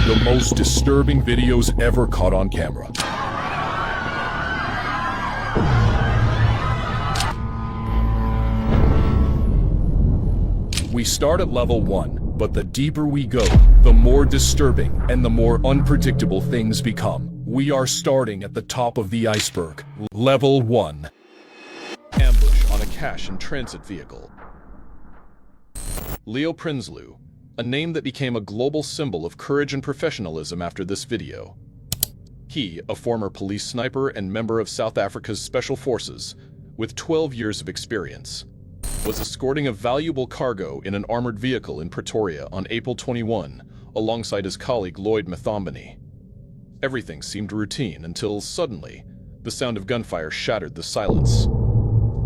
The most disturbing videos ever caught on camera. We start at level 1, but the deeper we go, the more disturbing and the more unpredictable things become. We are starting at the top of the iceberg. Level 1. Ambush on a cash and transit vehicle. Leo Prinsloo, a name that became a global symbol of courage and professionalism after this video. He, a former police sniper and member of South Africa's Special Forces, with 12 years of experience, was escorting a valuable cargo in an armored vehicle in Pretoria on April 21, alongside his colleague Lloyd Mathombani. Everything seemed routine until, suddenly, the sound of gunfire shattered the silence.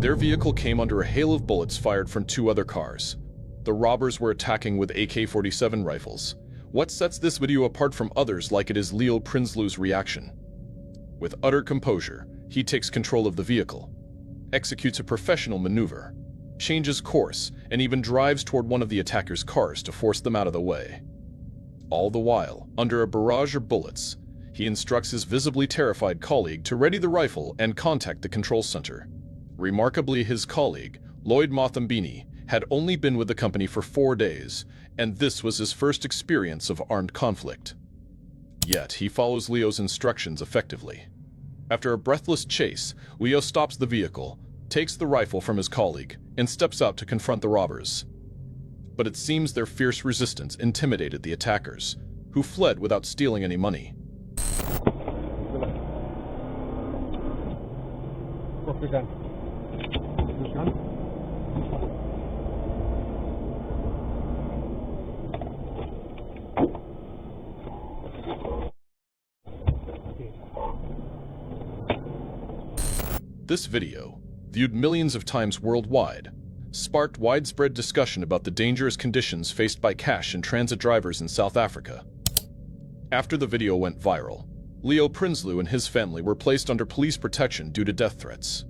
Their vehicle came under a hail of bullets fired from 2 other cars. The robbers were attacking with AK-47 rifles. What sets this video apart from others like it is Leo Prinsloo's reaction. With utter composure, he takes control of the vehicle, executes a professional maneuver, changes course, and even drives toward one of the attackers' cars to force them out of the way. All the while, under a barrage of bullets, he instructs his visibly terrified colleague to ready the rifle and contact the control center. Remarkably, his colleague, Lloyd Mathombani, had only been with the company for 4 days, and this was his first experience of armed conflict. Yet, he follows Leo's instructions effectively. After a breathless chase, Leo stops the vehicle, takes the rifle from his colleague, and steps out to confront the robbers. But it seems their fierce resistance intimidated the attackers, who fled without stealing any money. Drop your gun. This gun? This video, viewed millions of times worldwide, sparked widespread discussion about the dangerous conditions faced by cash and transit drivers in South Africa. After the video went viral, Leo Prinsloo and his family were placed under police protection due to death threats.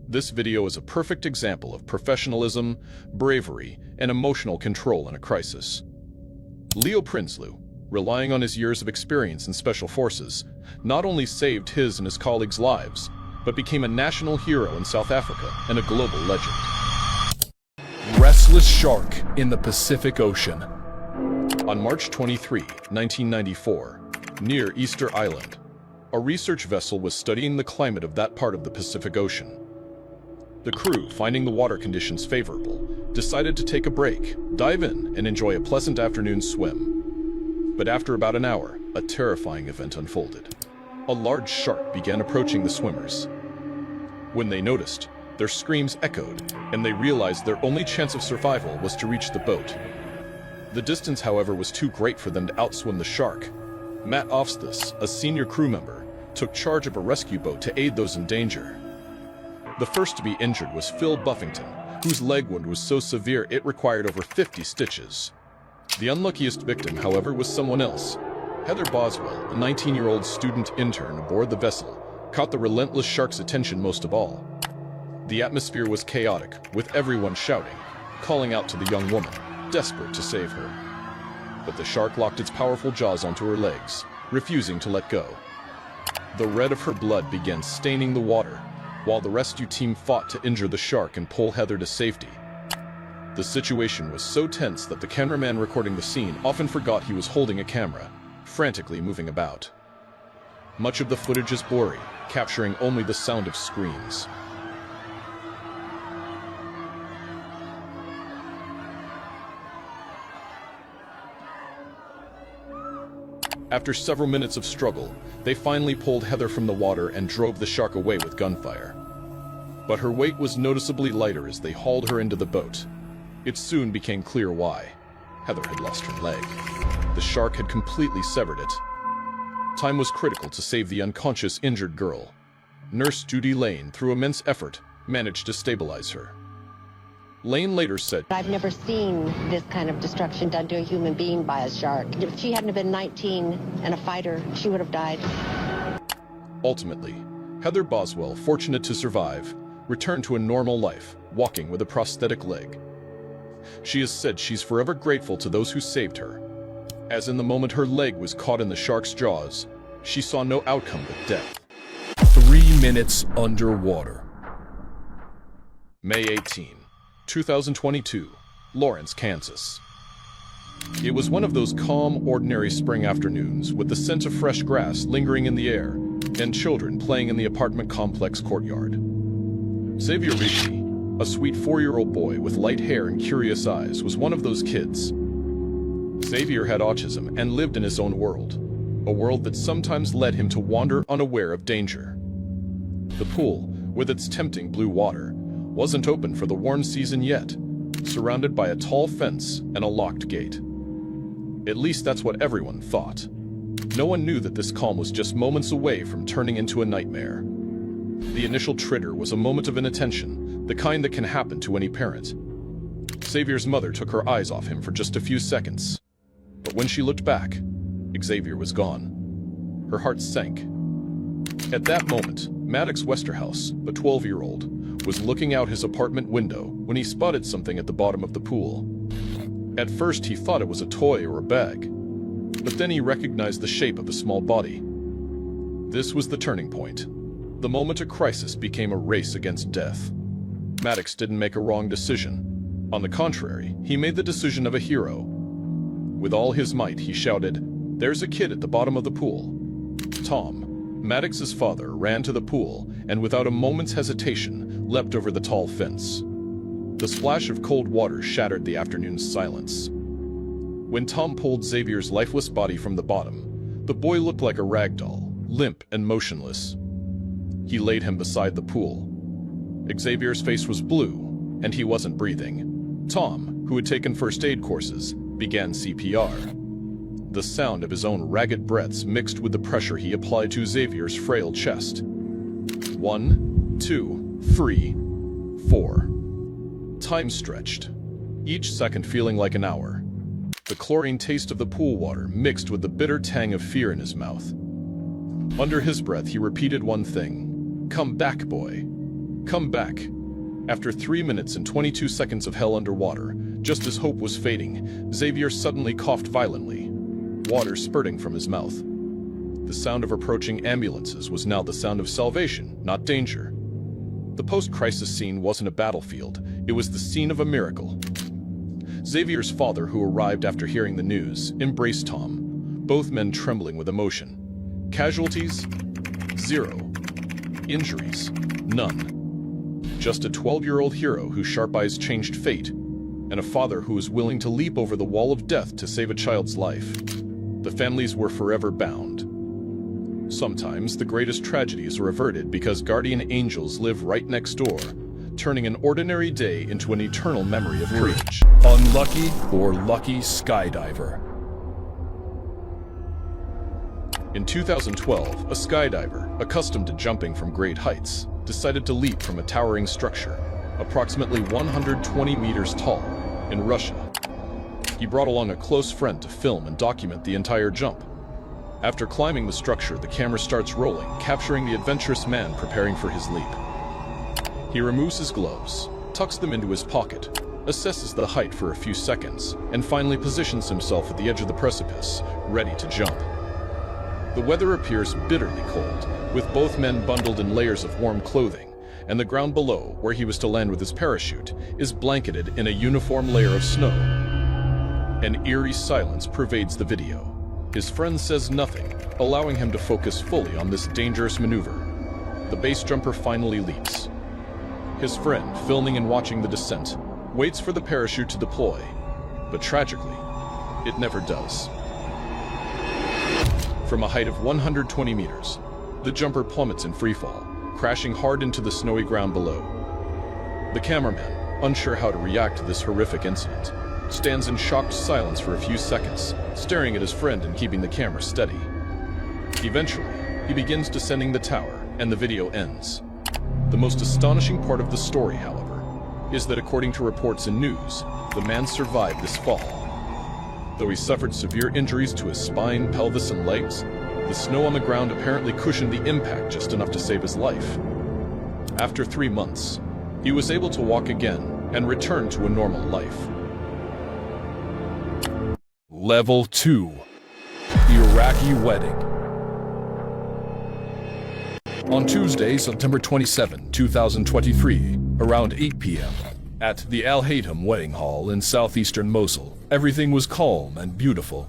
This video is a perfect example of professionalism, bravery, and emotional control in a crisis. Leo Prinsloo, relying on his years of experience in special forces, not only saved his and his colleagues' lives, but became a national hero in South Africa and a global legend. Restless shark in the Pacific Ocean. On March 23, 1994, near Easter Island, a research vessel was studying the climate of that part of the Pacific Ocean. The crew, finding the water conditions favorable, decided to take a break, dive in, and enjoy a pleasant afternoon swim. But after about an hour, a terrifying event unfolded. A large shark began approaching the swimmers. When they noticed, their screams echoed, and they realized their only chance of survival was to reach the boat. The distance, however, was too great for them to outswim the shark. Matt Ofsthus, a senior crew member, took charge of a rescue boat to aid those in danger. The first to be injured was Phil Buffington, whose leg wound was so severe it required over 50 stitches. The unluckiest victim, however, was someone else. Heather Boswell, a 19-year-old student intern aboard the vessel, caught the relentless shark's attention most of all. The atmosphere was chaotic, with everyone shouting, calling out to the young woman, desperate to save her. But the shark locked its powerful jaws onto her legs, refusing to let go. The red of her blood began staining the water, while the rescue team fought to injure the shark and pull Heather to safety. The situation was so tense that the cameraman recording the scene often forgot he was holding a camera, frantically moving about. Much of the footage is blurry, capturing only the sound of screams. After several minutes of struggle, they finally pulled Heather from the water and drove the shark away with gunfire. But her weight was noticeably lighter as they hauled her into the boat. It soon became clear why. Heather had lost her leg. The shark had completely severed it. Time was critical to save the unconscious, injured girl. Nurse Judy Lane, through immense effort, managed to stabilize her. Lane later said, "I've never seen this kind of destruction done to a human being by a shark. If she hadn't have been 19 and a fighter, she would have died." Ultimately, Heather Boswell, fortunate to survive, returned to a normal life, walking with a prosthetic leg. She has said she's forever grateful to those who saved her. As in the moment her leg was caught in the shark's jaws, she saw no outcome but death. 3 minutes underwater. May 18, 2022, Lawrence, Kansas. It was one of those calm, ordinary spring afternoons with the scent of fresh grass lingering in the air and children playing in the apartment complex courtyard. Xavier Ricci, a sweet 4-year-old boy with light hair and curious eyes, was one of those kids. Xavier had autism and lived in his own world, a world that sometimes led him to wander unaware of danger. The pool, with its tempting blue water, wasn't open for the warm season yet, surrounded by a tall fence and a locked gate. At least that's what everyone thought. No one knew that this calm was just moments away from turning into a nightmare. The initial trigger was a moment of inattention, the kind that can happen to any parent. Xavier's mother took her eyes off him for just a few seconds. But when she looked back, Xavier was gone. Her heart sank. At that moment, Maddox Westerhouse, a 12-year-old, was looking out his apartment window when he spotted something at the bottom of the pool. At first, he thought it was a toy or a bag, but then he recognized the shape of a small body. This was the turning point. The moment a crisis became a race against death. Maddox didn't make a wrong decision. On the contrary, he made the decision of a hero. With all his might, he shouted, "There's a kid at the bottom of the pool." Tom, Maddox's father, ran to the pool and without a moment's hesitation leapt over the tall fence. The splash of cold water shattered the afternoon's silence. When Tom pulled Xavier's lifeless body from the bottom, the boy looked like a rag doll, limp and motionless. He laid him beside the pool. Xavier's face was blue, and he wasn't breathing. Tom, who had taken first aid courses, began CPR. The sound of his own ragged breaths mixed with the pressure he applied to Xavier's frail chest. 1, 2, 3, 4. Time stretched, each second feeling like an hour. The chlorine taste of the pool water mixed with the bitter tang of fear in his mouth. Under his breath, he repeated one thing. "Come back, boy. Come back." After 3 minutes and 22 seconds of hell underwater, just as hope was fading, Xavier suddenly coughed violently, water spurting from his mouth. The sound of approaching ambulances was now the sound of salvation, not danger. The post-crisis scene wasn't a battlefield, it was the scene of a miracle. Xavier's father, who arrived after hearing the news, embraced Tom, both men trembling with emotion. Casualties? 0. Injuries? None. Just a 12-year-old hero whose sharp eyes changed fate, and a father who was willing to leap over the wall of death to save a child's life. The families were forever bound. Sometimes the greatest tragedies are averted because guardian angels live right next door, turning an ordinary day into an eternal memory of courage. Unlucky or lucky skydiver. In 2012, a skydiver, accustomed to jumping from great heights, decided to leap from a towering structure, approximately 120 meters tall, in Russia. He brought along a close friend to film and document the entire jump. After climbing the structure, the camera starts rolling, capturing the adventurous man preparing for his leap. He removes his gloves, tucks them into his pocket, assesses the height for a few seconds, and finally positions himself at the edge of the precipice, ready to jump. The weather appears bitterly cold, with both men bundled in layers of warm clothing, and the ground below, where he was to land with his parachute, is blanketed in a uniform layer of snow. An eerie silence pervades the video. His friend says nothing, allowing him to focus fully on this dangerous maneuver. The base jumper finally leaps. His friend, filming and watching the descent, waits for the parachute to deploy, but tragically, it never does. From a height of 120 meters, the jumper plummets in freefall, crashing hard into the snowy ground below. The cameraman, unsure how to react to this horrific incident, stands in shocked silence for a few seconds, staring at his friend and keeping the camera steady. Eventually, he begins descending the tower, and the video ends. The most astonishing part of the story, however, is that according to reports and news, the man survived this fall. Though he suffered severe injuries to his spine, pelvis, and legs, the snow on the ground apparently cushioned the impact just enough to save his life. After 3 months, he was able to walk again and return to a normal life. Level 2. Iraqi Wedding. On Tuesday, September 27, 2023, around 8 p.m., at the Al-Haytham Wedding Hall in southeastern Mosul, everything was calm and beautiful.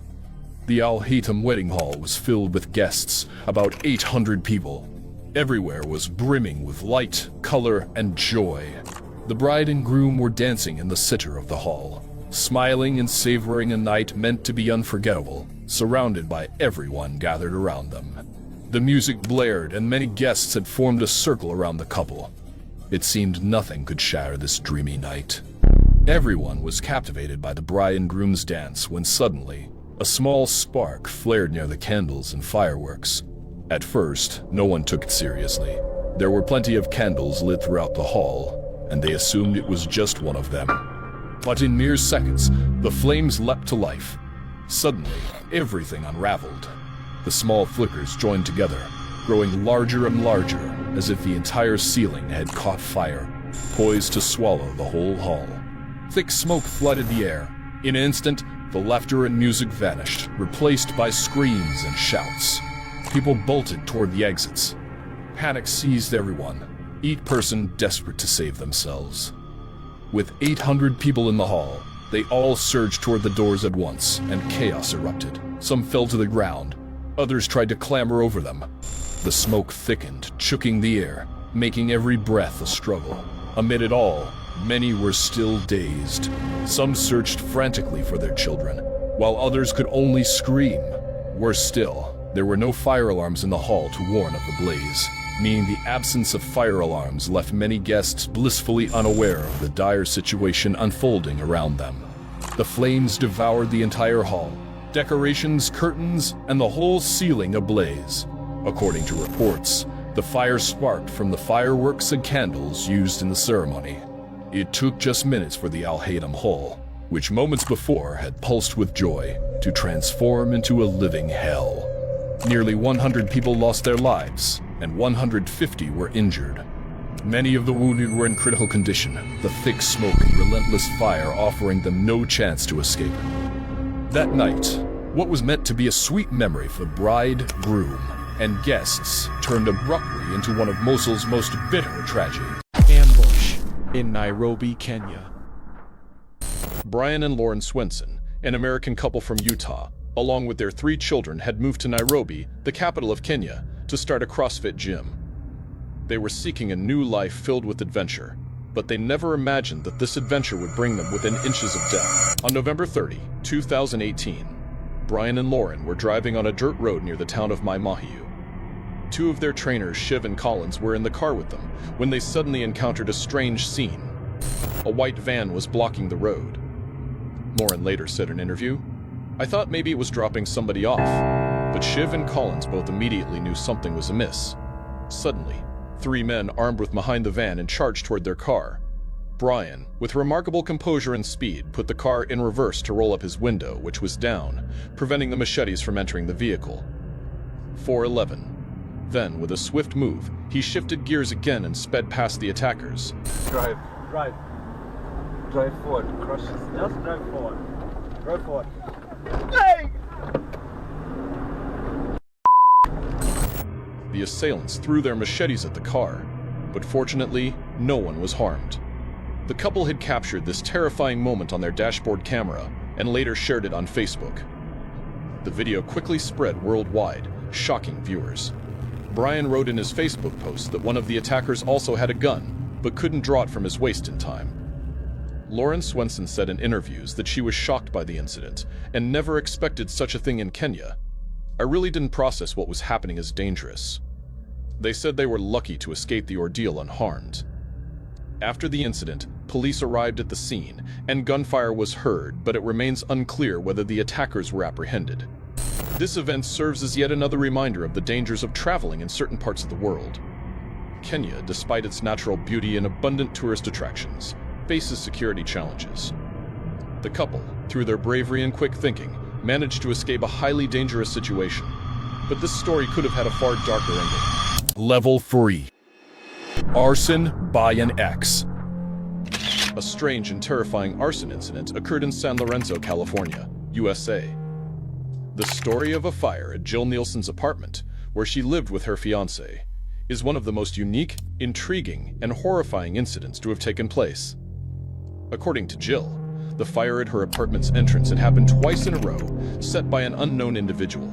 The Al-Haytham Wedding Hall was filled with guests, about 800 people. Everywhere was brimming with light, color, and joy. The bride and groom were dancing in the center of the hall, smiling and savoring a night meant to be unforgettable, surrounded by everyone gathered around them. The music blared and many guests had formed a circle around the couple. It seemed nothing could shatter this dreamy night. Everyone was captivated by the bride and groom's dance when suddenly, a small spark flared near the candles and fireworks. At first, no one took it seriously. There were plenty of candles lit throughout the hall, and they assumed it was just one of them. But in mere seconds, the flames leapt to life. Suddenly, everything unraveled. The small flickers joined together, growing larger and larger, as if the entire ceiling had caught fire, poised to swallow the whole hall. Thick smoke flooded the air. In an instant, the laughter and music vanished, replaced by screams and shouts. People bolted toward the exits. Panic seized everyone, each person desperate to save themselves. With 800 people in the hall, they all surged toward the doors at once, and chaos erupted. Some fell to the ground. Others tried to clamber over them. The smoke thickened, choking the air, making every breath a struggle. Amid it all, many were still dazed. Some searched frantically for their children, while others could only scream. Worse still, there were no fire alarms in the hall to warn of the blaze, meaning the absence of fire alarms left many guests blissfully unaware of the dire situation unfolding around them. The flames devoured the entire hall, decorations, curtains, and the whole ceiling ablaze. According to reports, the fire sparked from the fireworks and candles used in the ceremony. It took just minutes for the Al-Haytham Hall, which moments before had pulsed with joy, to transform into a living hell. Nearly 100 people lost their lives, and 150 were injured. Many of the wounded were in critical condition, the thick smoke and relentless fire offering them no chance to escape. That night, what was meant to be a sweet memory for bride, groom, and guests turned abruptly into one of Mosul's most bitter tragedies. Ambush in Nairobi, Kenya. Brian and Lauren Swenson, an American couple from Utah, along with their 3 children, had moved to Nairobi, the capital of Kenya, to start a CrossFit gym. They were seeking a new life filled with adventure, but they never imagined that this adventure would bring them within inches of death. On November 30, 2018, Brian and Lauren were driving on a dirt road near the town of Maimahiu. 2 of their trainers, Shiv and Collins, were in the car with them when they suddenly encountered a strange scene. A white van was blocking the road. Lauren later said in an interview, "I thought maybe it was dropping somebody off," but Shiv and Collins both immediately knew something was amiss. Suddenly, 3 men armed with behind the van and charged toward their car. Brian, with remarkable composure and speed, put the car in reverse to roll up his window, which was down, preventing the machetes from entering the vehicle. 411. Then, with a swift move, he shifted gears again and sped past the attackers. Drive forward, cross. Just drive forward. Drive forward. Hey! The assailants threw their machetes at the car, but fortunately, no one was harmed. The couple had captured this terrifying moment on their dashboard camera and later shared it on Facebook. The video quickly spread worldwide, shocking viewers. Brian wrote in his Facebook post that one of the attackers also had a gun, but couldn't draw it from his waist in time. Lauren Swenson said in interviews that she was shocked by the incident and never expected such a thing in Kenya. "I really didn't process what was happening as dangerous." They said they were lucky to escape the ordeal unharmed. After the incident, police arrived at the scene and gunfire was heard, but it remains unclear whether the attackers were apprehended. This event serves as yet another reminder of the dangers of traveling in certain parts of the world. Kenya, despite its natural beauty and abundant tourist attractions, faces security challenges. The couple, through their bravery and quick thinking, managed to escape a highly dangerous situation. But this story could have had a far darker ending. Level 3. Arson by an ex. A strange and terrifying arson incident occurred in San Lorenzo, California, USA, The story of a fire at Jill Nielsen's apartment, where she lived with her fiancé, is one of the most unique, intriguing, and horrifying incidents to have taken place. According to Jill, the fire at her apartment's entrance had happened twice in a row, set by an unknown individual.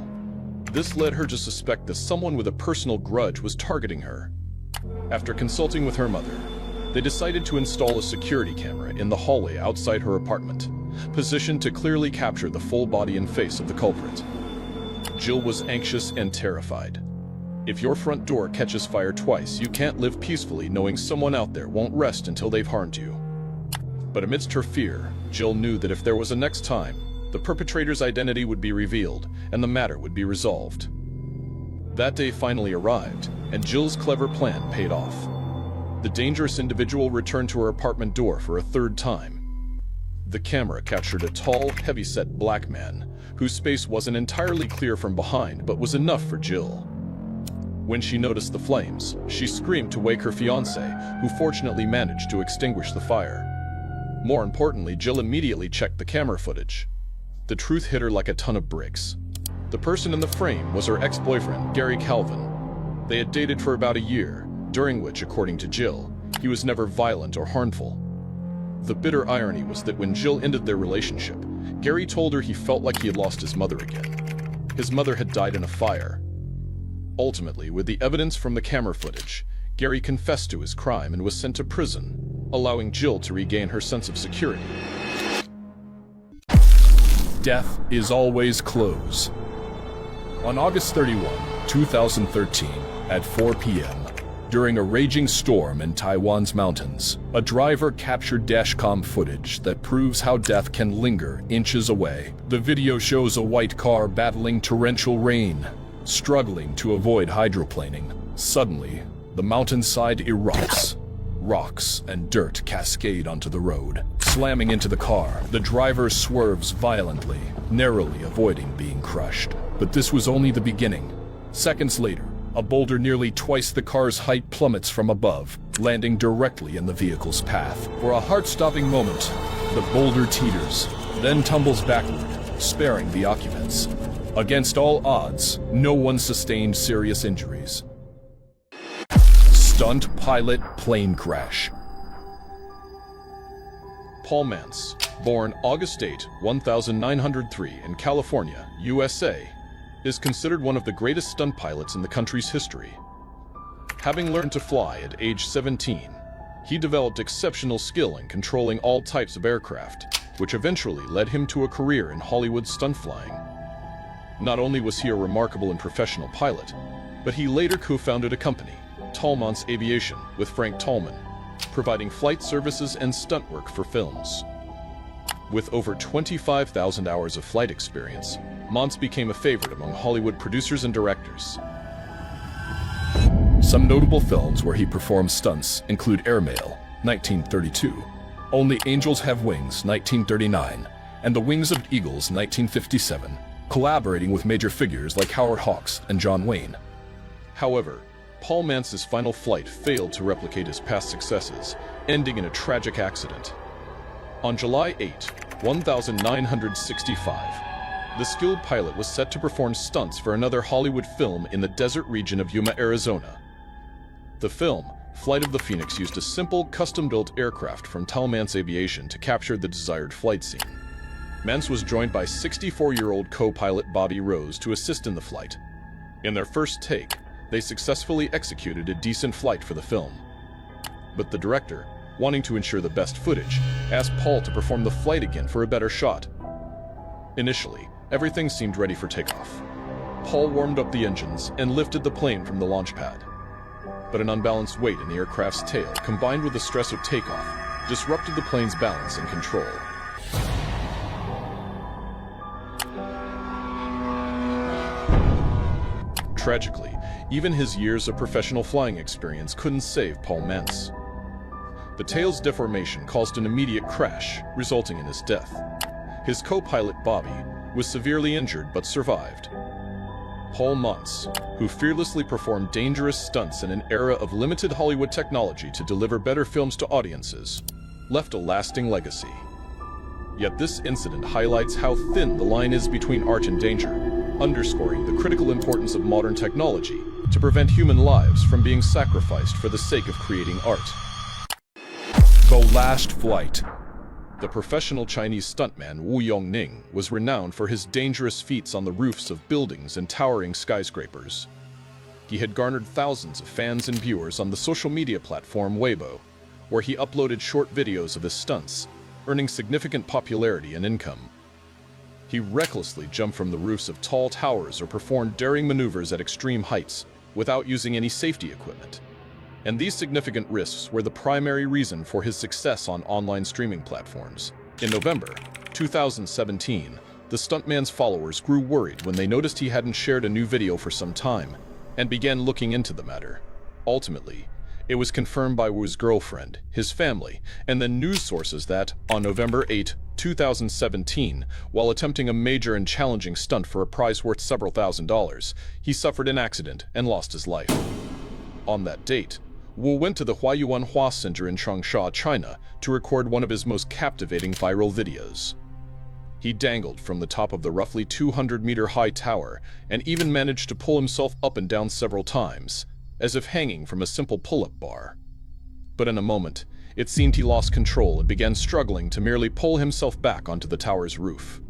This led her to suspect that someone with a personal grudge was targeting her. After consulting with her mother, they decided to install a security camera in the hallway outside her apartment, positioned to clearly capture the full body and face of the culprit. Jill was anxious and terrified. If your front door catches fire twice, you can't live peacefully knowing someone out there won't rest until they've harmed you. But amidst her fear, Jill knew that if there was a next time, the perpetrator's identity would be revealed and the matter would be resolved. That day finally arrived, and Jill's clever plan paid off. The dangerous individual returned to her apartment door for a third time. The camera captured a tall, heavy-set black man, whose face wasn't entirely clear from behind but was enough for Jill. When she noticed the flames, she screamed to wake her fiancé, who fortunately managed to extinguish the fire. More importantly, Jill immediately checked the camera footage. The truth hit her like a ton of bricks. The person in the frame was her ex-boyfriend, Gary Calvin. They had dated for about a year, during which, according to Jill, he was never violent or harmful. The bitter irony was that when Jill ended their relationship, Gary told her he felt like he had lost his mother again. His mother had died in a fire. Ultimately, with the evidence from the camera footage, Gary confessed to his crime and was sent to prison, allowing Jill to regain her sense of security. Death is always close. On August 31, 2013, at 4 p.m., during a raging storm in Taiwan's mountains, a driver captured dashcam footage that proves how death can linger inches away. The video shows a white car battling torrential rain, struggling to avoid hydroplaning. Suddenly, the mountainside erupts. Rocks and dirt cascade onto the road. Slamming into the car, the driver swerves violently, narrowly avoiding being crushed. But this was only the beginning. Seconds later, a boulder nearly twice the car's height plummets from above, landing directly in the vehicle's path. For a heart-stopping moment, the boulder teeters, then tumbles backward, sparing the occupants. Against all odds, no one sustained serious injuries. Stunt pilot plane crash. Paul Mantz, born August 8, 1903 in California, USA, is considered one of the greatest stunt pilots in the country's history. Having learned to fly at age 17, he developed exceptional skill in controlling all types of aircraft, which eventually led him to a career in Hollywood stunt flying. Not only was he a remarkable and professional pilot, but he later co-founded a company, Tallman's Aviation, with Frank Tallman, providing flight services and stunt work for films. With over 25,000 hours of flight experience, Mantz became a favorite among Hollywood producers and directors. Some notable films where he performed stunts include Airmail, 1932, Only Angels Have Wings, 1939, and The Wings of Eagles, 1957, collaborating with major figures like Howard Hawks and John Wayne. However, Paul Mantz's final flight failed to replicate his past successes, ending in a tragic accident. On July 8, 1965, the skilled pilot was set to perform stunts for another Hollywood film in the desert region of Yuma, Arizona. The film, Flight of the Phoenix, used a simple, custom-built aircraft from Tallman's Aviation to capture the desired flight scene. Mantz was joined by 64-year-old co-pilot Bobby Rose to assist in the flight. In their first take, they successfully executed a decent flight for the film. But the director, wanting to ensure the best footage, asked Paul to perform the flight again for a better shot. Initially, everything seemed ready for takeoff. Paul warmed up the engines and lifted the plane from the launch pad. But an unbalanced weight in the aircraft's tail, combined with the stress of takeoff, disrupted the plane's balance and control. Tragically, even his years of professional flying experience couldn't save Paul Mantz. The tail's deformation caused an immediate crash, resulting in his death. His co-pilot Bobby was severely injured but survived. Paul Mantz, who fearlessly performed dangerous stunts in an era of limited Hollywood technology to deliver better films to audiences, left a lasting legacy. Yet this incident highlights how thin the line is between art and danger. underscoring the critical importance of modern technology to prevent human lives from being sacrificed for the sake of creating art. The Last Flight. The professional Chinese stuntman Wu Yongning was renowned for his dangerous feats on the roofs of buildings and towering skyscrapers. He had garnered thousands of fans and viewers on the social media platform Weibo, where he uploaded short videos of his stunts, earning significant popularity and income. He recklessly jumped from the roofs of tall towers or performed daring maneuvers at extreme heights without using any safety equipment. And these significant risks were the primary reason for his success on online streaming platforms. In November 2017, the stuntman's followers grew worried when they noticed he hadn't shared a new video for some time and began looking into the matter. Ultimately, it was confirmed by Wu's girlfriend, his family, and then news sources that, on November 8, 2017, while attempting a major and challenging stunt for a prize worth several $1,000s, he suffered an accident and lost his life. On that date, Wu went to the Huayuanhua Center in Changsha, China, to record one of his most captivating viral videos. He dangled from the top of the roughly 200-meter-high tower and even managed to pull himself up and down several times, as if hanging from a simple pull-up bar. But in a moment, it seemed he lost control and began struggling to merely pull himself back onto the tower's roof.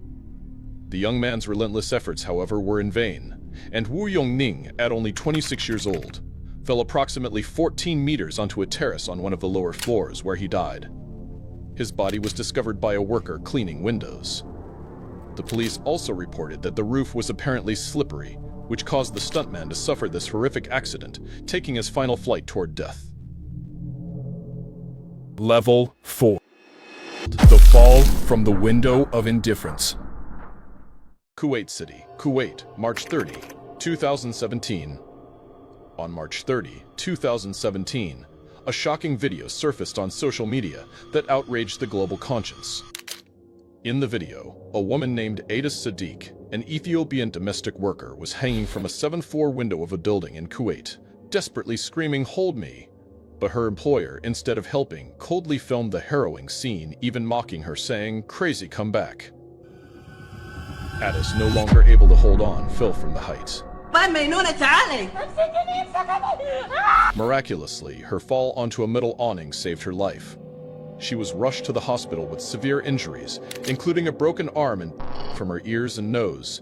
The young man's relentless efforts, however, were in vain, and Wu Yongning, at only 26 years old, fell approximately 14 meters onto a terrace on one of the lower floors where he died. His body was discovered by a worker cleaning windows. The police also reported that the roof was apparently slippery, which caused the stuntman to suffer this horrific accident, taking his final flight toward death. Level 4. The Fall from the Window of Indifference. Kuwait City, Kuwait, March 30, 2017. On March 30, 2017, a shocking video surfaced on social media that outraged the global conscience. In the video, a woman named Ada Sadiq, an Ethiopian domestic worker, was hanging from a 7th-floor window of a building in Kuwait, desperately screaming, "Hold me!" But her employer, instead of helping, coldly filmed the harrowing scene, even mocking her, saying, "Crazy, come back." Ada's, no longer able to hold on, fell from the heights. Miraculously, her fall onto a metal awning saved her life. She was rushed to the hospital with severe injuries, including a broken arm and from her ears and nose.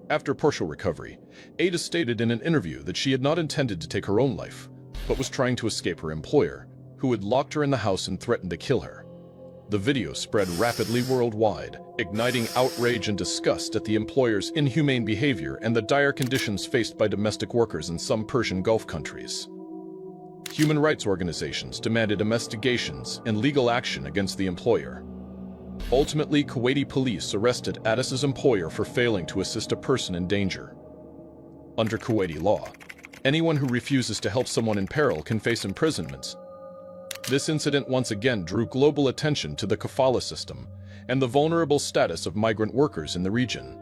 After partial recovery, Ada stated in an interview that she had not intended to take her own life, but was trying to escape her employer, who had locked her in the house and threatened to kill her. The video spread rapidly worldwide, igniting outrage and disgust at the employer's inhumane behavior and the dire conditions faced by domestic workers in some Persian Gulf countries. Human rights organizations demanded investigations and legal action against the employer. Ultimately, Kuwaiti police arrested Adas's employer for failing to assist a person in danger. Under Kuwaiti law, anyone who refuses to help someone in peril can face imprisonment. This incident once again drew global attention to the kafala system and the vulnerable status of migrant workers in the region.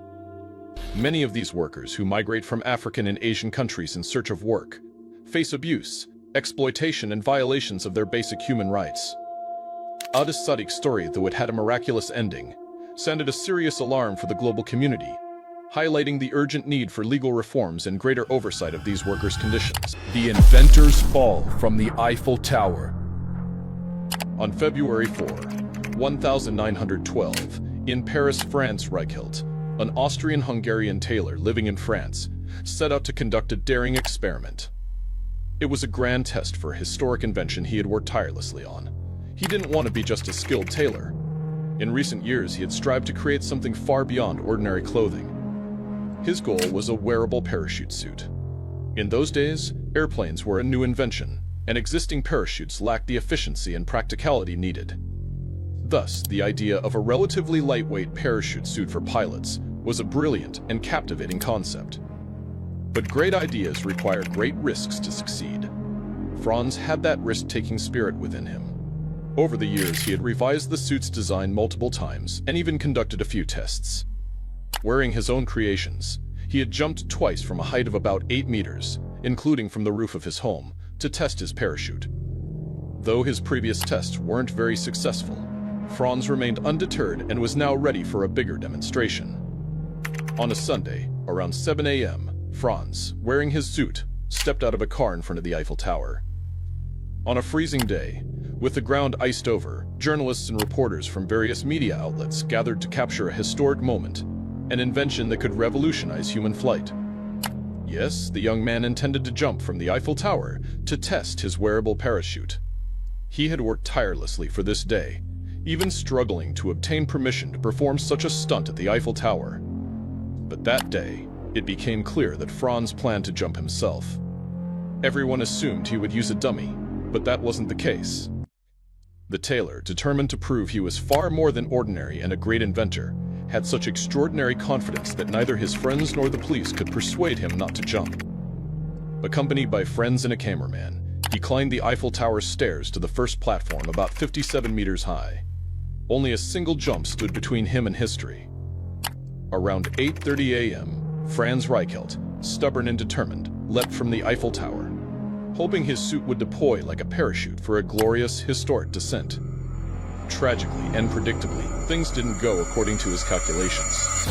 Many of these workers, who migrate from African and Asian countries in search of work, face abuse, exploitation, and violations of their basic human rights. Ada Sadiq's story, though it had a miraculous ending, sounded a serious alarm for the global community, highlighting the urgent need for legal reforms and greater oversight of these workers' conditions. The Inventor's Fall from the Eiffel Tower. On February 4, 1912, in Paris, France, Reichelt, an Austrian-Hungarian tailor living in France, set out to conduct a daring experiment. It was a grand test for a historic invention he had worked tirelessly on. He didn't want to be just a skilled tailor. In recent years, he had strived to create something far beyond ordinary clothing. His goal was a wearable parachute suit. In those days, airplanes were a new invention, and existing parachutes lacked the efficiency and practicality needed. Thus, the idea of a relatively lightweight parachute suit for pilots was a brilliant and captivating concept. But great ideas require great risks to succeed. Franz had that risk-taking spirit within him. Over the years, he had revised the suit's design multiple times and even conducted a few tests. Wearing his own creations, he had jumped twice from a height of about 8 meters, including from the roof of his home, to test his parachute. Though his previous tests weren't very successful, Franz remained undeterred and was now ready for a bigger demonstration. On a Sunday, Around 7 a.m., Franz, wearing his suit, stepped out of a car in front of the Eiffel Tower. On a freezing day, with the ground iced over, journalists and reporters from various media outlets gathered to capture a historic moment, an invention that could revolutionize human flight. Yes, the young man intended to jump from the Eiffel Tower to test his wearable parachute. He had worked tirelessly for this day, even struggling to obtain permission to perform such a stunt at the Eiffel Tower. But that day, it became clear that Franz planned to jump himself. Everyone assumed he would use a dummy, but that wasn't the case. The tailor, determined to prove he was far more than ordinary and a great inventor, had such extraordinary confidence that neither his friends nor the police could persuade him not to jump. Accompanied by friends and a cameraman, he climbed the Eiffel Tower stairs to the first platform about 57 meters high. Only a single jump stood between him and history. Around 8:30 a.m., Franz Reichelt, stubborn and determined, leapt from the Eiffel Tower, hoping his suit would deploy like a parachute for a glorious, historic descent. Tragically and predictably, things didn't go according to his calculations.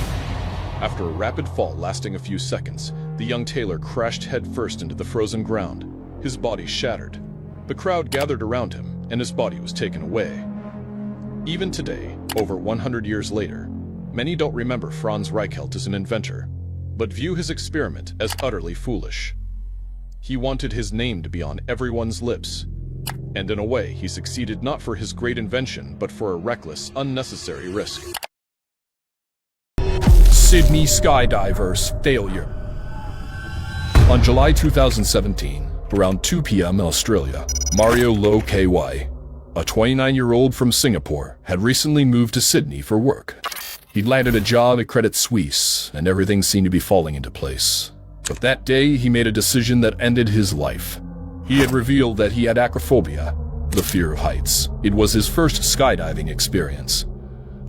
After a rapid fall lasting a few seconds, the young tailor crashed headfirst into the frozen ground, his body shattered. The crowd gathered around him, and his body was taken away. Even today, over 100 years later, many don't remember Franz Reichelt as an inventor, but view his experiment as utterly foolish. He wanted his name to be on everyone's lips, and in a way he succeeded not for his great invention, but for a reckless, unnecessary risk. Sydney skydivers failure. On July 2017, around 2 p.m. in Australia, Mario Lo KY, a 29-year-old from Singapore, had recently moved to Sydney for work. He'd landed a job at Credit Suisse, and everything seemed to be falling into place. But that day, he made a decision that ended his life. He had revealed that he had acrophobia, the fear of heights. It was his first skydiving experience.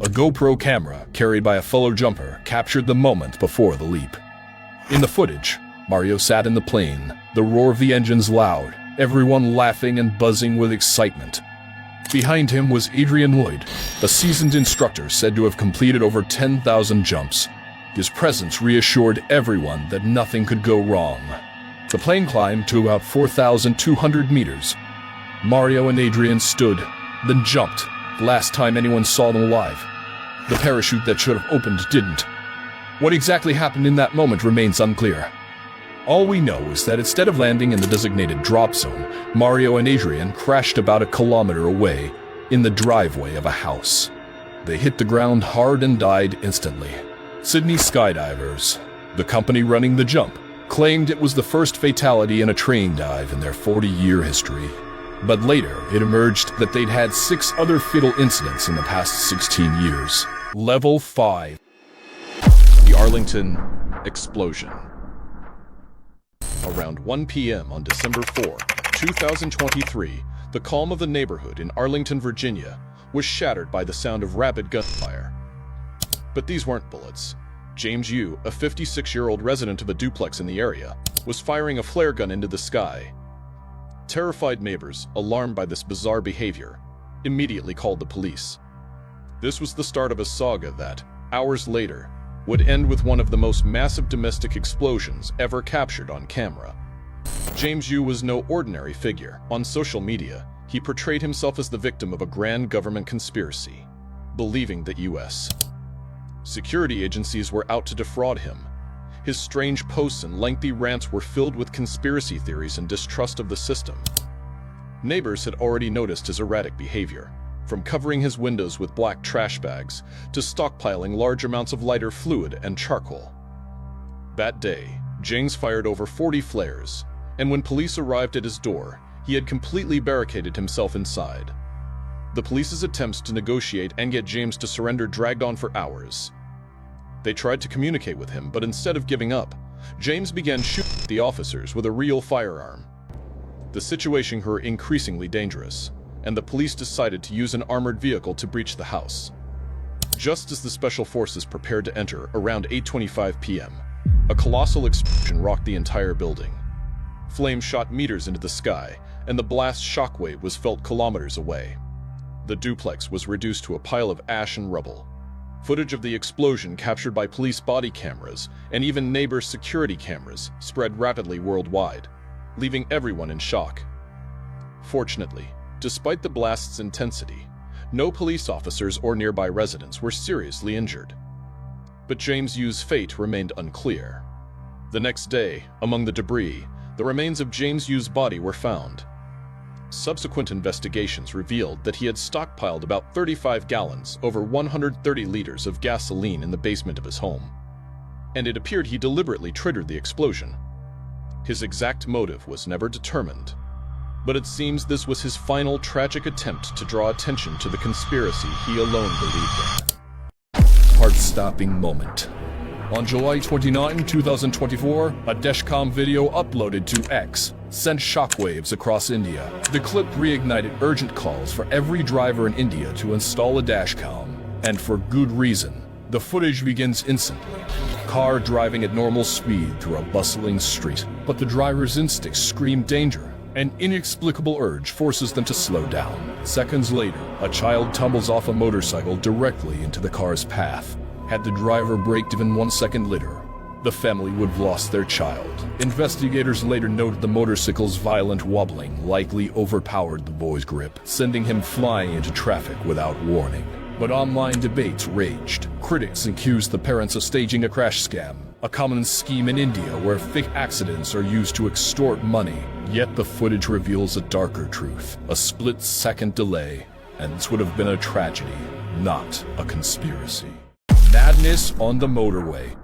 A GoPro camera, carried by a fellow jumper, captured the moment before the leap. In the footage, Mario sat in the plane, the roar of the engines loud, everyone laughing and buzzing with excitement. Behind him was Adrian Lloyd, a seasoned instructor said to have completed over 10,000 jumps. His presence reassured everyone that nothing could go wrong. The plane climbed to about 4,200 meters. Mario and Adrian stood, then jumped, the last time anyone saw them alive. The parachute that should have opened didn't. What exactly happened in that moment remains unclear. All we know is that instead of landing in the designated drop zone, Mario and Adrian crashed about a kilometer away, in the driveway of a house. They hit the ground hard and died instantly. Sydney skydivers, the company running the jump, claimed it was the first fatality in a train dive in their 40-year history. But later, it emerged that they'd had 6 other fatal incidents in the past 16 years. Level 5. The Arlington explosion. Around 1 p.m. on December 4, 2023, the calm of the neighborhood in Arlington, Virginia, was shattered by the sound of rapid gunfire. But these weren't bullets. James Yu, a 56-year-old resident of a duplex in the area, was firing a flare gun into the sky. Terrified neighbors, alarmed by this bizarre behavior, immediately called the police. This was the start of a saga that, hours later, would end with one of the most massive domestic explosions ever captured on camera. James Yu was no ordinary figure. On social media, he portrayed himself as the victim of a grand government conspiracy, believing that U.S. security agencies were out to defraud him. His strange posts and lengthy rants were filled with conspiracy theories and distrust of the system. Neighbors had already noticed his erratic behavior, from covering his windows with black trash bags to stockpiling large amounts of lighter fluid and charcoal. That day, James fired over 40 flares, and when police arrived at his door, he had completely barricaded himself inside. The police's attempts to negotiate and get James to surrender dragged on for hours. They tried to communicate with him, but instead of giving up, James began shooting at the officers with a real firearm. The situation grew increasingly dangerous, and the police decided to use an armored vehicle to breach the house. Just as the special forces prepared to enter around 8:25 p.m., a colossal explosion rocked the entire building. Flames shot meters into the sky, and the blast shockwave was felt kilometers away. The duplex was reduced to a pile of ash and rubble. Footage of the explosion captured by police body cameras and even neighbor security cameras spread rapidly worldwide, leaving everyone in shock. Fortunately, despite the blast's intensity, no police officers or nearby residents were seriously injured. But James Yu's fate remained unclear. The next day, among the debris, the remains of James Yu's body were found. Subsequent investigations revealed that he had stockpiled about 35 gallons, over 130 liters of gasoline in the basement of his home. And it appeared he deliberately triggered the explosion. His exact motive was never determined, but it seems this was his final tragic attempt to draw attention to the conspiracy he alone believed in. Heart-stopping moment. On July 29, 2024, a dashcam video uploaded to X sent shockwaves across India. The clip reignited urgent calls for every driver in India to install a dashcam, and for good reason. The footage begins instantly. Car driving at normal speed through a bustling street, but the driver's instincts scream danger. An inexplicable urge forces them to slow down. Seconds later, a child tumbles off a motorcycle directly into the car's path. Had the driver braked even 1 second later, the family would have lost their child. Investigators later noted the motorcycle's violent wobbling likely overpowered the boy's grip, sending him flying into traffic without warning. But online debates raged. Critics accused the parents of staging a crash scam, a common scheme in India where fake accidents are used to extort money. Yet the footage reveals a darker truth. A split-second delay, and this would have been a tragedy, not a conspiracy. Madness on the motorway.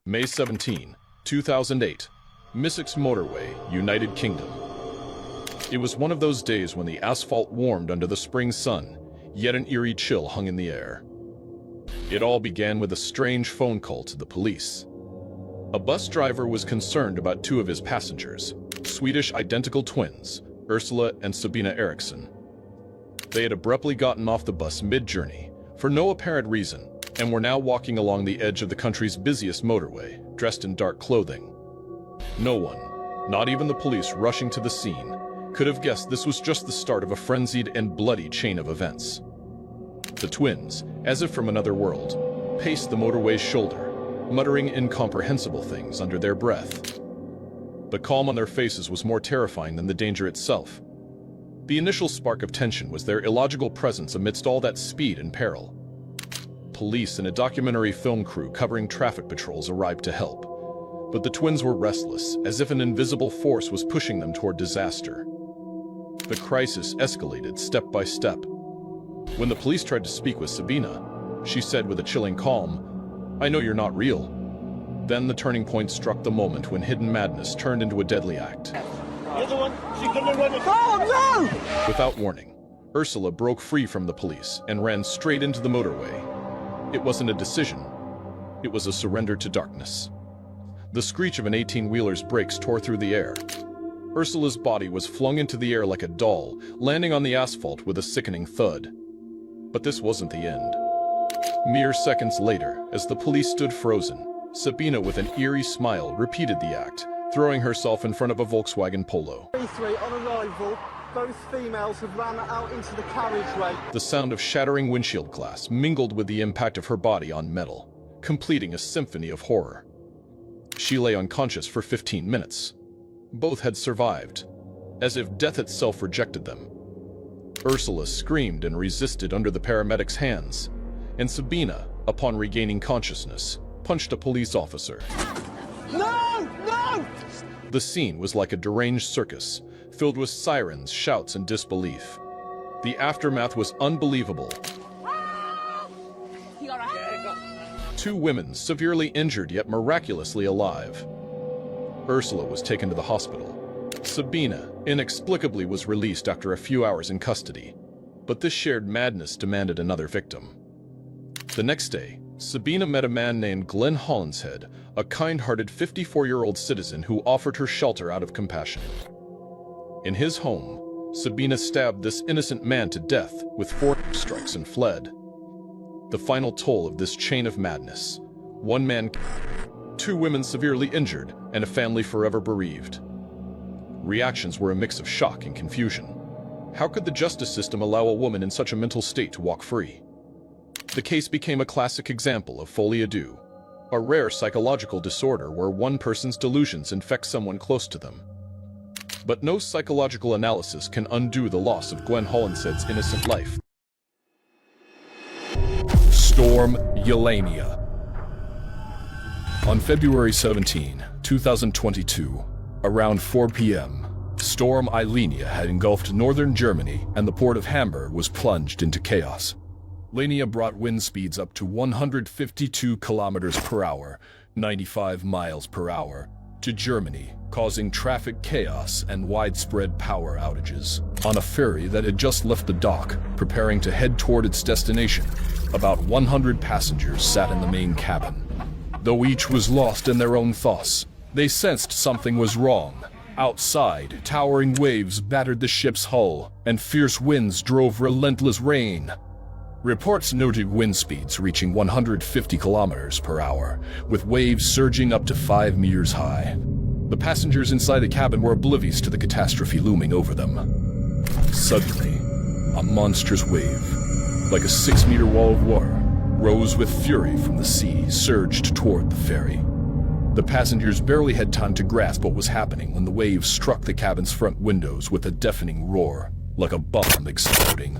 May 17, 2008, Missex Motorway, United Kingdom. It was one of those days when the asphalt warmed under the spring sun, yet an eerie chill hung in the air. It all began with a strange phone call to the police. A bus driver was concerned about two of his passengers, Swedish identical twins, Ursula and Sabina Eriksson. They had abruptly gotten off the bus mid-journey, for no apparent reason, and were now walking along the edge of the country's busiest motorway, dressed in dark clothing. No one, not even the police rushing to the scene, could have guessed this was just the start of a frenzied and bloody chain of events. The twins, as if from another world, paced the motorway's shoulder, muttering incomprehensible things under their breath. The calm on their faces was more terrifying than the danger itself. The initial spark of tension was their illogical presence amidst all that speed and peril. Police and a documentary film crew covering traffic patrols arrived to help, but the twins were restless, as if an invisible force was pushing them toward disaster. The crisis escalated step by step. When the police tried to speak with Sabina, she said with a chilling calm, "I know you're not real." Then the turning point struck the moment when hidden madness turned into a deadly act. The other one, she's gonna run it. Oh no! Without warning, Ursula broke free from the police and ran straight into the motorway. It wasn't a decision. It was a surrender to darkness. The screech of an 18-wheeler's brakes tore through the air. Ursula's body was flung into the air like a doll, landing on the asphalt with a sickening thud. But this wasn't the end. Mere seconds later, as the police stood frozen, Sabina, with an eerie smile, repeated the act, throwing herself in front of a Volkswagen Polo. B3 on arrival, both females have ran out into the carriageway. The sound of shattering windshield glass mingled with the impact of her body on metal, completing a symphony of horror. She lay unconscious for 15 minutes. Both had survived, as if death itself rejected them. Ursula screamed and resisted under the paramedics' hands, and Sabina, upon regaining consciousness, punched a police officer. No! No! The scene was like a deranged circus, filled with sirens, shouts, and disbelief. The aftermath was unbelievable. Two women severely injured yet miraculously alive. Ursula was taken to the hospital. Sabina, inexplicably, was released after a few hours in custody, but this shared madness demanded another victim. The next day, Sabina met a man named Glenn Hollinshead, a kind-hearted 54-year-old citizen who offered her shelter out of compassion. In his home, Sabina stabbed this innocent man to death with 4 strikes and fled. The final toll of this chain of madness: 1 man, 2 women severely injured, and a family forever bereaved. Reactions were a mix of shock and confusion. How could the justice system allow a woman in such a mental state to walk free? The case became a classic example of folie à deux, a rare psychological disorder where one person's delusions infect someone close to them. But no psychological analysis can undo the loss of Gwen Hollinsed's innocent life. Storm Yelenia. On February 17, 2022, around 4 p.m., Storm Yelenia had engulfed northern Germany and the port of Hamburg was plunged into chaos. Yelenia brought wind speeds up to 152 kilometers per hour, 95 miles per hour, to Germany, causing traffic chaos and widespread power outages. On a ferry that had just left the dock, preparing to head toward its destination, about 100 passengers sat in the main cabin. Though each was lost in their own thoughts, they sensed something was wrong. Outside, towering waves battered the ship's hull, and fierce winds drove relentless rain. Reports noted wind speeds reaching 150 kilometers per hour, with waves surging up to 5 meters high. The passengers inside the cabin were oblivious to the catastrophe looming over them. Suddenly, a monstrous wave, like a 6-meter wall of water, rose with fury from the sea, surged toward the ferry. The passengers barely had time to grasp what was happening when the waves struck the cabin's front windows with a deafening roar, like a bomb exploding.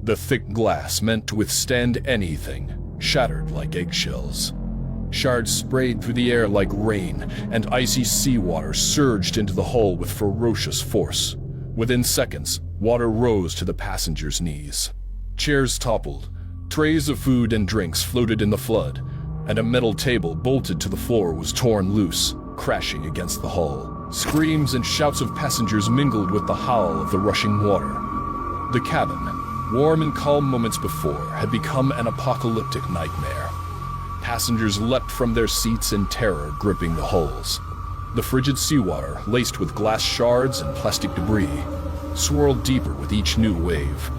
The thick glass, meant to withstand anything, shattered like eggshells. Shards sprayed through the air like rain, and icy seawater surged into the hull with ferocious force. Within seconds, water rose to the passengers' knees. Chairs toppled, trays of food and drinks floated in the flood, and a metal table bolted to the floor was torn loose, crashing against the hull. Screams and shouts of passengers mingled with the howl of the rushing water. The cabin, warm and calm moments before, had become an apocalyptic nightmare. Passengers leapt from their seats in terror, gripping the hulls. The frigid seawater, laced with glass shards and plastic debris, swirled deeper with each new wave.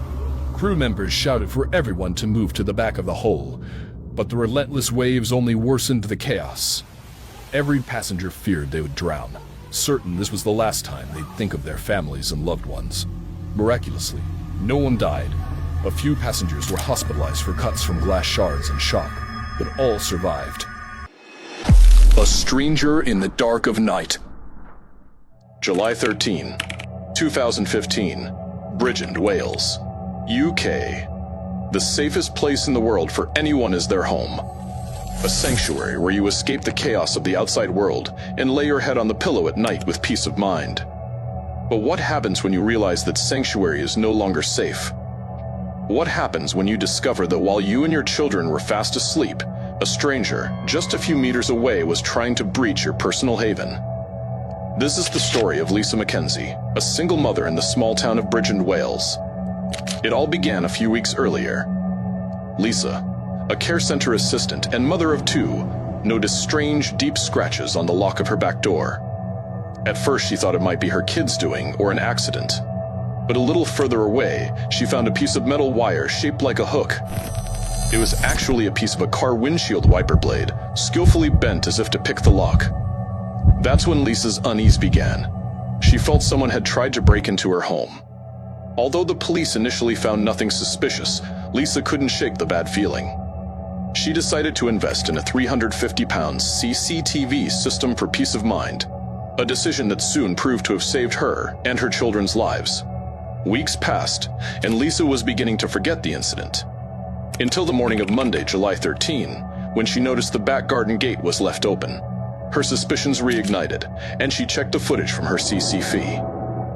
Crew members shouted for everyone to move to the back of the hull, but the relentless waves only worsened the chaos. Every passenger feared they would drown, certain this was the last time they'd think of their families and loved ones. Miraculously, no one died. A few passengers were hospitalized for cuts from glass shards and shock, but all survived. A stranger in the dark of night. July 13, 2015, Bridgend, Wales, UK. The safest place in the world for anyone is their home. A sanctuary where you escape the chaos of the outside world and lay your head on the pillow at night with peace of mind. But what happens when you realize that sanctuary is no longer safe? What happens when you discover that while you and your children were fast asleep, a stranger, just a few meters away, was trying to breach your personal haven? This is the story of Lisa Mackenzie, a single mother in the small town of Bridgend, Wales. It all began a few weeks earlier. Lisa, a care center assistant and mother of 2, noticed strange, deep scratches on the lock of her back door. At first, she thought it might be her kids doing or an accident. But a little further away, she found a piece of metal wire shaped like a hook. It was actually a piece of a car windshield wiper blade, skillfully bent as if to pick the lock. That's when Lisa's unease began. She felt someone had tried to break into her home. Although the police initially found nothing suspicious, Lisa couldn't shake the bad feeling. She decided to invest in a £350 CCTV system for peace of mind, a decision that soon proved to have saved her and her children's lives. Weeks passed, and Lisa was beginning to forget the incident. Until the morning of Monday, July 13, when she noticed the back garden gate was left open. Her suspicions reignited, and she checked the footage from her CC feed.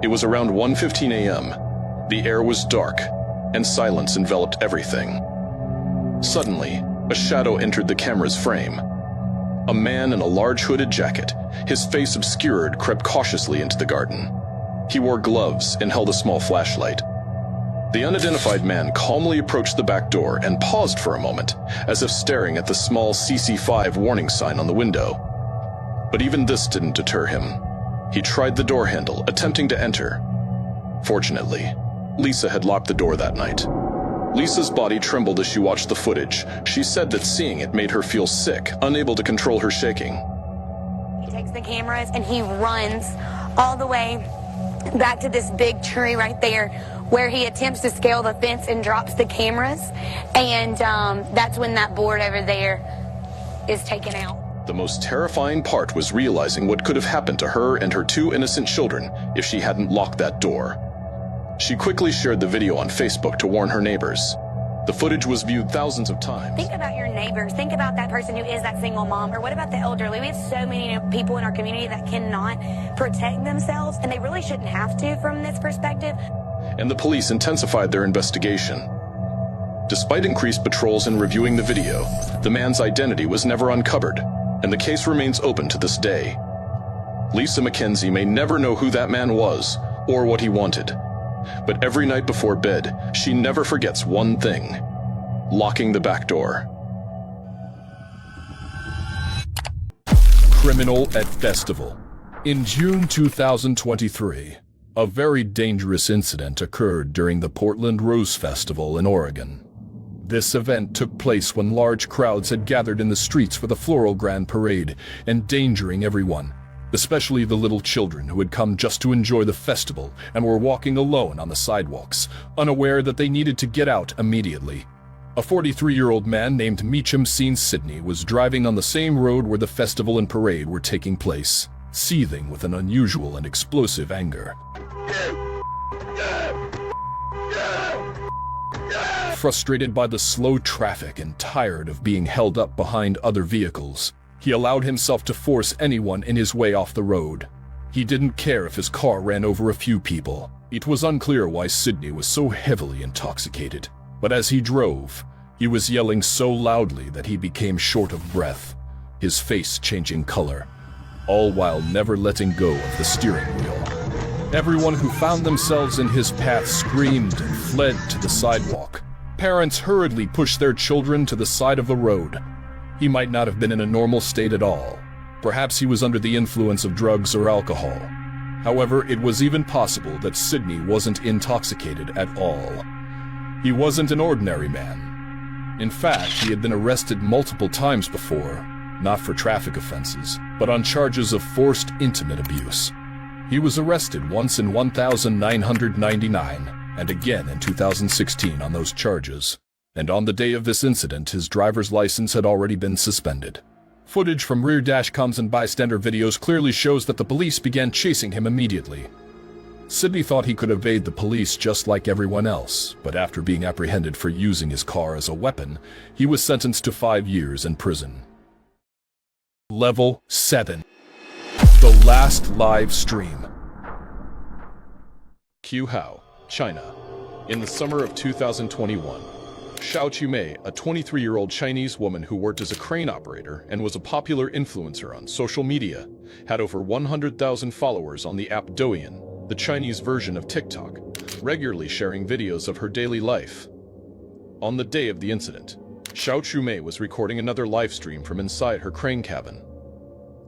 It was around 1:15 a.m. The air was dark, and silence enveloped everything. Suddenly, a shadow entered the camera's frame. A man in a large hooded jacket, his face obscured, crept cautiously into the garden. He wore gloves and held a small flashlight. The unidentified man calmly approached the back door and paused for a moment, as if staring at the small CC5 warning sign on the window. But even this didn't deter him. He tried the door handle, attempting to enter. Fortunately, Lisa had locked the door that night. Lisa's body trembled as she watched the footage. She said that seeing it made her feel sick, unable to control her shaking. He takes the cameras and he runs all the way back to this big tree right there where he attempts to scale the fence and drops the cameras. And that's when that board over there is taken out. The most terrifying part was realizing what could have happened to her and her two innocent children if she hadn't locked that door. She quickly shared the video on Facebook to warn her neighbors. The footage was viewed thousands of times. Think about your neighbors. Think about that person who is that single mom. Or what about the elderly? We have so many people in our community that cannot protect themselves, and they really shouldn't have to from this perspective. And the police intensified their investigation. Despite increased patrols and reviewing the video, the man's identity was never uncovered, and the case remains open to this day. Lisa McKenzie may never know who that man was or what he wanted. But every night before bed, she never forgets one thing: locking the back door. Criminal at Festival. In June 2023, a very dangerous incident occurred during the Portland Rose Festival in Oregon. This event took place when large crowds had gathered in the streets for the Floral Grand Parade, endangering everyone, especially the little children who had come just to enjoy the festival and were walking alone on the sidewalks, unaware that they needed to get out immediately. A 43-year-old man named Meacham Scene Sidney was driving on the same road where the festival and parade were taking place, seething with an unusual and explosive anger. Frustrated by the slow traffic and tired of being held up behind other vehicles, he allowed himself to force anyone in his way off the road. He didn't care if his car ran over a few people. It was unclear why Sidney was so heavily intoxicated, but as he drove, he was yelling so loudly that he became short of breath, his face changing color, all while never letting go of the steering wheel. Everyone who found themselves in his path screamed and fled to the sidewalk. Parents hurriedly pushed their children to the side of the road. He might not have been in a normal state at all. Perhaps he was under the influence of drugs or alcohol. However, it was even possible that Sidney wasn't intoxicated at all. He wasn't an ordinary man. In fact, he had been arrested multiple times before, not for traffic offenses, but on charges of forced intimate abuse. He was arrested once in 1999 and again in 2016 on those charges. And on the day of this incident, his driver's license had already been suspended. Footage from rear dashcams and bystander videos clearly shows that the police began chasing him immediately. Sidney thought he could evade the police just like everyone else, but after being apprehended for using his car as a weapon, he was sentenced to 5 years in prison. Level 7. The last live stream. Quahao, China. In the summer of 2021, Xiao Qumei, a 23-year-old Chinese woman who worked as a crane operator and was a popular influencer on social media, had over 100,000 followers on the app Douyin, the Chinese version of TikTok, regularly sharing videos of her daily life. On the day of the incident, Xiao Qumei was recording another live stream from inside her crane cabin.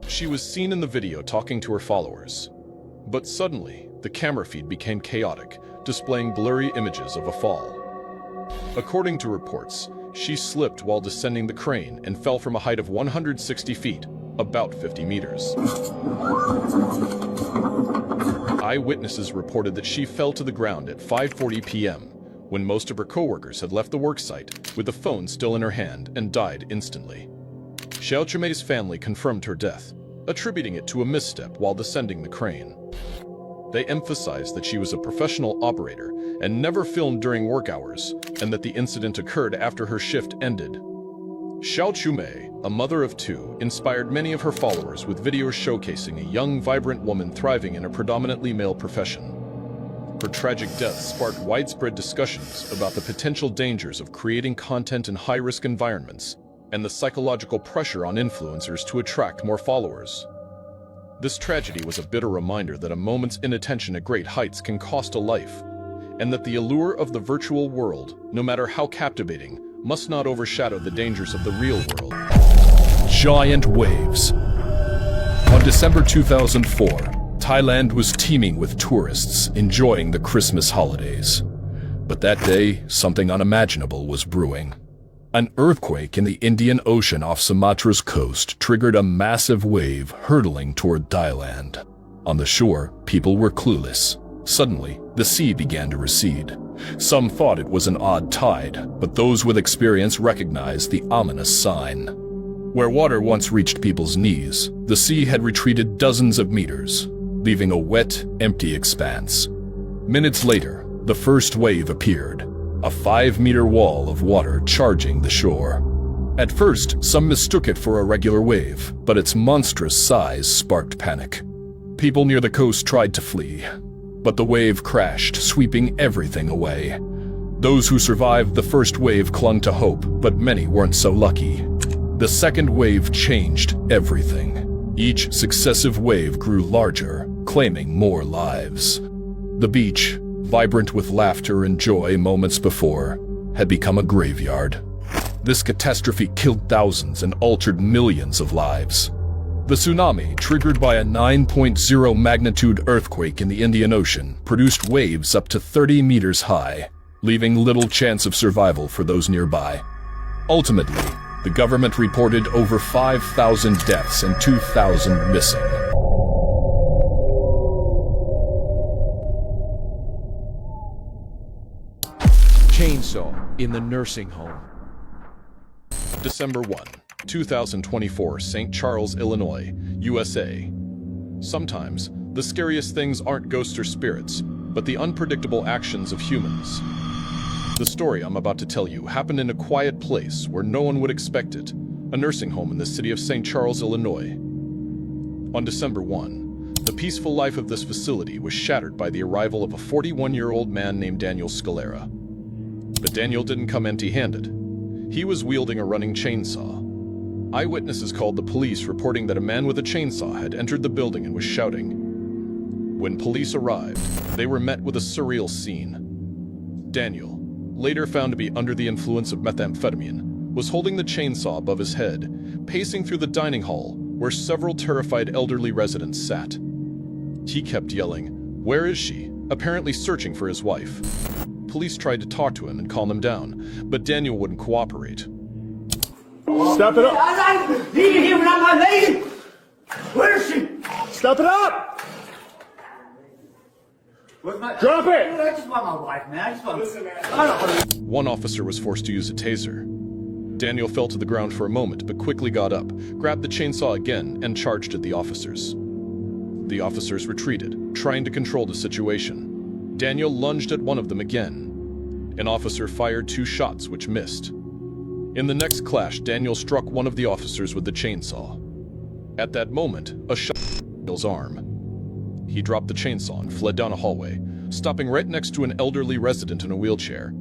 She was seen in the video talking to her followers. But suddenly, the camera feed became chaotic, displaying blurry images of a fall. According to reports, she slipped while descending the crane and fell from a height of 160 feet, about 50 meters. Eyewitnesses reported that she fell to the ground at 5:40 p.m., when most of her coworkers had left the worksite, with the phone still in her hand, and died instantly. Xiao Qumei's family confirmed her death, attributing it to a misstep while descending the crane. They emphasized that she was a professional operator and never filmed during work hours, and that the incident occurred after her shift ended. Xiao Qumei, a mother of 2, inspired many of her followers with videos showcasing a young, vibrant woman thriving in a predominantly male profession. Her tragic death sparked widespread discussions about the potential dangers of creating content in high-risk environments and the psychological pressure on influencers to attract more followers. This tragedy was a bitter reminder that a moment's inattention at great heights can cost a life, and that the allure of the virtual world, no matter how captivating, must not overshadow the dangers of the real world. Giant waves. On December 2004, Thailand was teeming with tourists enjoying the Christmas holidays. But that day, something unimaginable was brewing. An earthquake in the Indian Ocean off Sumatra's coast triggered a massive wave hurtling toward Thailand. On the shore, people were clueless. Suddenly, the sea began to recede. Some thought it was an odd tide, but those with experience recognized the ominous sign. Where water once reached people's knees, the sea had retreated dozens of meters, leaving a wet, empty expanse. Minutes later, the first wave appeared, a 5-meter wall of water charging the shore. At first, some mistook it for a regular wave, but its monstrous size sparked panic. People near the coast tried to flee, but the wave crashed, sweeping everything away. Those who survived the first wave clung to hope, but many weren't so lucky. The second wave changed everything. Each successive wave grew larger, claiming more lives. The beach, vibrant with laughter and joy moments before, had become a graveyard. This catastrophe killed thousands and altered millions of lives. The tsunami, triggered by a 9.0 magnitude earthquake in the Indian Ocean, produced waves up to 30 meters high, leaving little chance of survival for those nearby. Ultimately, the government reported over 5,000 deaths and 2,000 missing. Chainsaw in the nursing home. December 1, 2024, St. Charles, Illinois, USA. Sometimes, the scariest things aren't ghosts or spirits, but the unpredictable actions of humans. The story I'm about to tell you happened in a quiet place where no one would expect it, a nursing home in the city of St. Charles, Illinois. On December 1, the peaceful life of this facility was shattered by the arrival of a 41-year-old man named Daniel Scalera. But Daniel didn't come empty-handed. He was wielding a running chainsaw. Eyewitnesses called the police, reporting that a man with a chainsaw had entered the building and was shouting. When police arrived, they were met with a surreal scene. Daniel, later found to be under the influence of methamphetamine, was holding the chainsaw above his head, pacing through the dining hall where several terrified elderly residents sat. He kept yelling, "Where is she?" apparently searching for his wife. Police tried to talk to him and calm him down, but Daniel wouldn't cooperate. Step it up. I need to hear from my lady. Where is she? Step it up. Where's my... Drop it. I just want my wife, man. I just want... Listen, man. I don't want to... One officer was forced to use a taser. Daniel fell to the ground for a moment, but quickly got up, grabbed the chainsaw again, and charged at the officers. The officers retreated, trying to control the situation. Daniel lunged at one of them again. An officer fired 2 shots, which missed. In the next clash, Daniel struck one of the officers with the chainsaw. At that moment, a shot hit Daniel's arm. He dropped the chainsaw and fled down a hallway, stopping right next to an elderly resident in a wheelchair.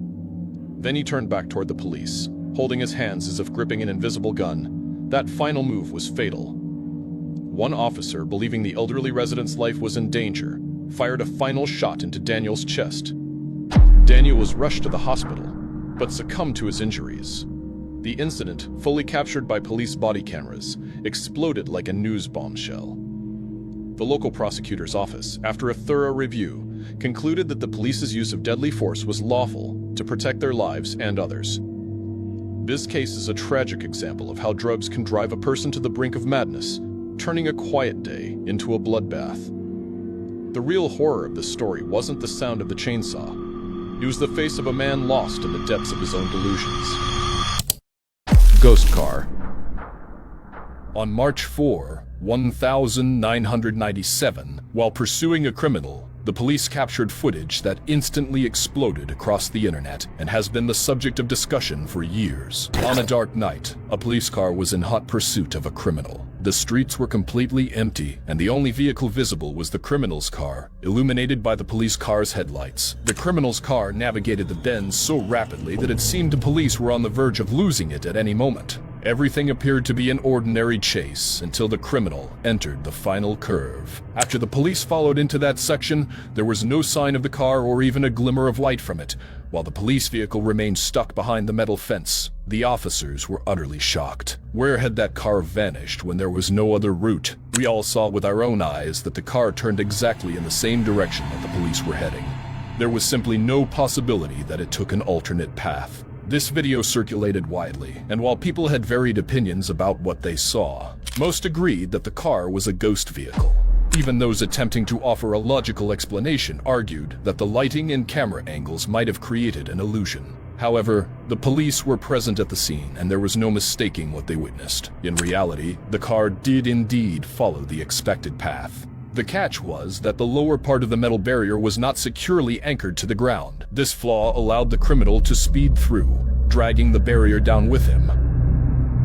Then he turned back toward the police, holding his hands as if gripping an invisible gun. That final move was fatal. One officer, believing the elderly resident's life was in danger, fired a final shot into Daniel's chest. Daniel was rushed to the hospital, but succumbed to his injuries. The incident, fully captured by police body cameras, exploded like a news bombshell. The local prosecutor's office, after a thorough review, concluded that the police's use of deadly force was lawful to protect their lives and others. This case is a tragic example of how drugs can drive a person to the brink of madness, turning a quiet day into a bloodbath. The real horror of this story wasn't the sound of the chainsaw. It was the face of a man lost in the depths of his own delusions. Ghost car. On March 4, 1997, while pursuing a criminal, the police captured footage that instantly exploded across the internet and has been the subject of discussion for years. On a dark night, a police car was in hot pursuit of a criminal. The streets were completely empty, and the only vehicle visible was the criminal's car, illuminated by the police car's headlights. The criminal's car navigated the bends so rapidly that it seemed the police were on the verge of losing it at any moment. Everything appeared to be an ordinary chase until the criminal entered the final curve. After the police followed into that section, there was no sign of the car or even a glimmer of light from it, while the police vehicle remained stuck behind the metal fence. The officers were utterly shocked. Where had that car vanished when there was no other route? We all saw with our own eyes that the car turned exactly in the same direction that the police were heading. There was simply no possibility that it took an alternate path. This video circulated widely, and while people had varied opinions about what they saw, most agreed that the car was a ghost vehicle. Even those attempting to offer a logical explanation argued that the lighting and camera angles might have created an illusion. However, the police were present at the scene and there was no mistaking what they witnessed. In reality, the car did indeed follow the expected path. The catch was that the lower part of the metal barrier was not securely anchored to the ground. This flaw allowed the criminal to speed through, dragging the barrier down with him.